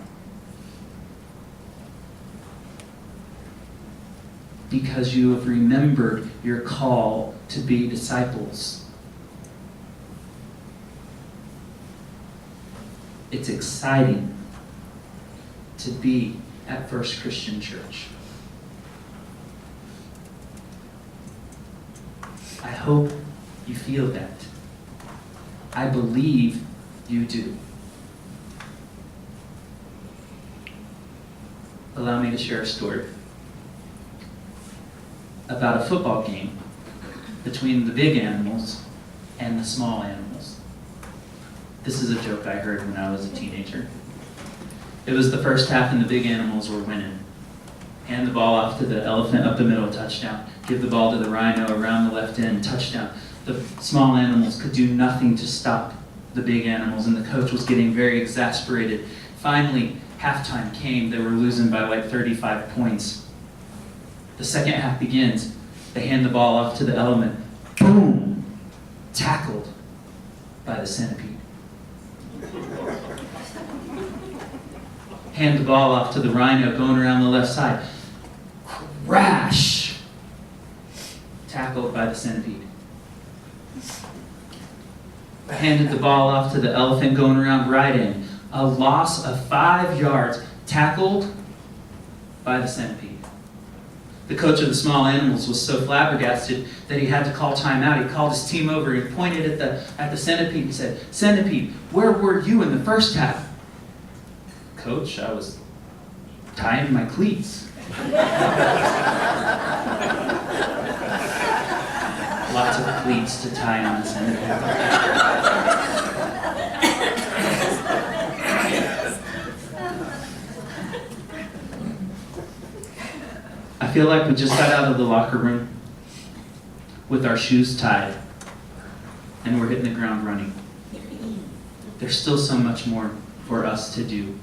Because you have remembered your call to be disciples. It's exciting to be at First Christian Church. I hope you feel that. I believe you do. Allow me to share a story about a football game between the big animals and the small animals. This is a joke I heard when I was a teenager. It was the first half and the big animals were winning. Hand the ball off to the elephant up the middle, touchdown. Give the ball to the rhino around the left end, touchdown. The small animals could do nothing to stop the big animals, and the coach was getting very exasperated. Finally, halftime came. They were losing by like 35 points. The second half begins. They hand the ball off to the elephant. Boom! Tackled by the centipede. Hand the ball off to the rhino going around the left side. Crash! Tackled by the centipede. Handed the ball off to the elephant going around right end. A loss of 5 yards. Tackled by the centipede. The coach of the small animals was so flabbergasted that he had to call timeout. He called his team over and pointed at the centipede and said, "Centipede, where were you in the first half?" "Coach, I was tying my cleats." Lots of cleats to tie on a centipede. I feel like we just got out of the locker room with our shoes tied and we're hitting the ground running. There's still so much more for us to do.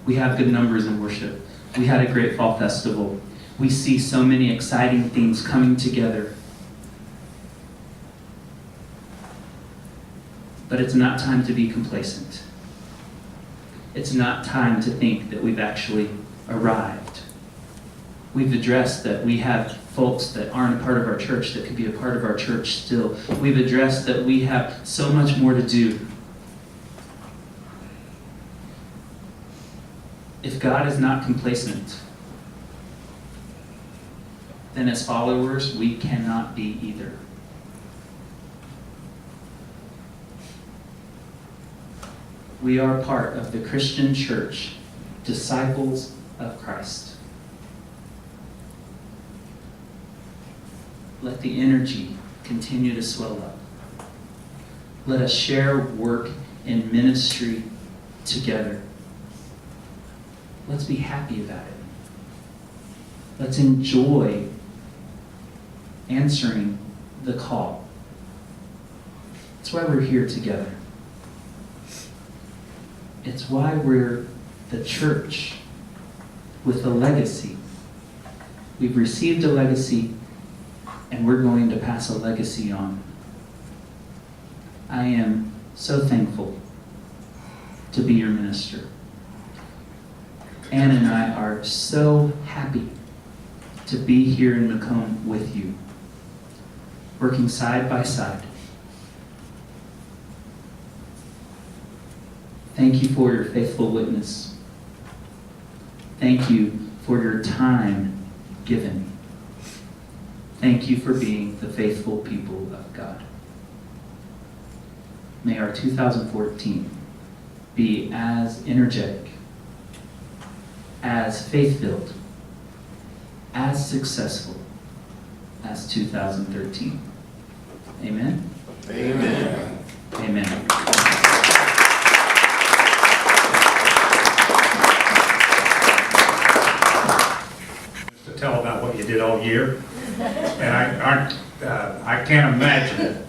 We have good numbers in worship. We had a great fall festival. We see so many exciting things coming together. But it's not time to be complacent. It's not time to think that we've actually arrived. We've addressed that we have folks that aren't a part of our church that could be a part of our church still. We've addressed that we have so much more to do. If God is not complacent, then as followers, we cannot be either. We are part of the Christian church, disciples of Christ. Let the energy continue to swell up. Let us share work and ministry together. Let's be happy about it. Let's enjoy answering the call. That's why we're here together. It's why we're the church with a legacy. We've received a legacy, and we're going to pass a legacy on. I am so thankful to be your minister. Ann and I are so happy to be here in Macomb with you, working side by side. Thank you for your faithful witness. Thank you for your time given. Thank you for being the faithful people of God. May our 2014 be as energetic, as faith-filled, as successful as 2013. Amen? Amen. Amen. To tell about what you did all year, and I can't imagine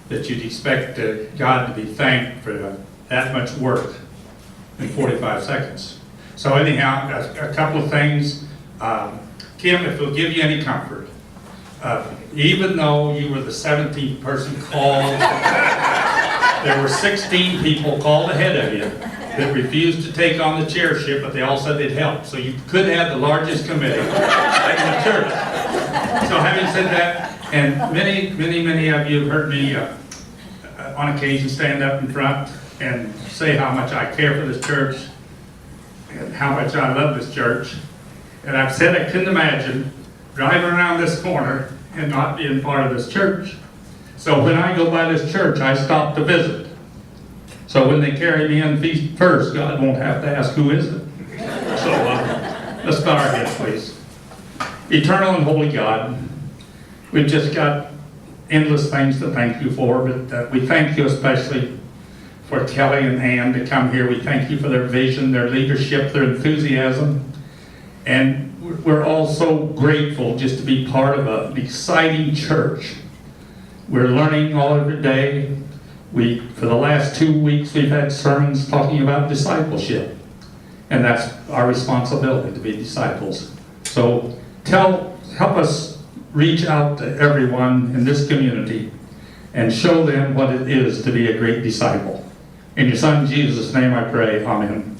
that you'd expect God to be thanked for that much work in 45 seconds. So anyhow, a couple of things. Kim, if it'll give you any comfort, even though you were the 17th person called, there were 16 people called ahead of you that refused to take on the chairship, but they all said they'd help. So you could have the largest committee in the church. So having said that, and many of you have heard me on occasion stand up in front and say how much I care for this church and how much I love this church. And I've said I couldn't imagine driving around this corner and not being part of this church. So when I go by this church, I stop to visit. So when they carry me in feet first, God won't have to ask, who is it? So let's bow our heads, please. Eternal and holy God, we've just got endless things to thank you for, but we thank you especially for Kelly and Ann to come here. We thank you for their vision, their leadership, their enthusiasm. And we're all so grateful just to be part of an exciting church. We're learning all every day. For the last 2 weeks, we've had sermons talking about discipleship. And that's our responsibility, to be disciples. So help us reach out to everyone in this community and show them what it is to be a great disciple. In your Son Jesus' name I pray, amen.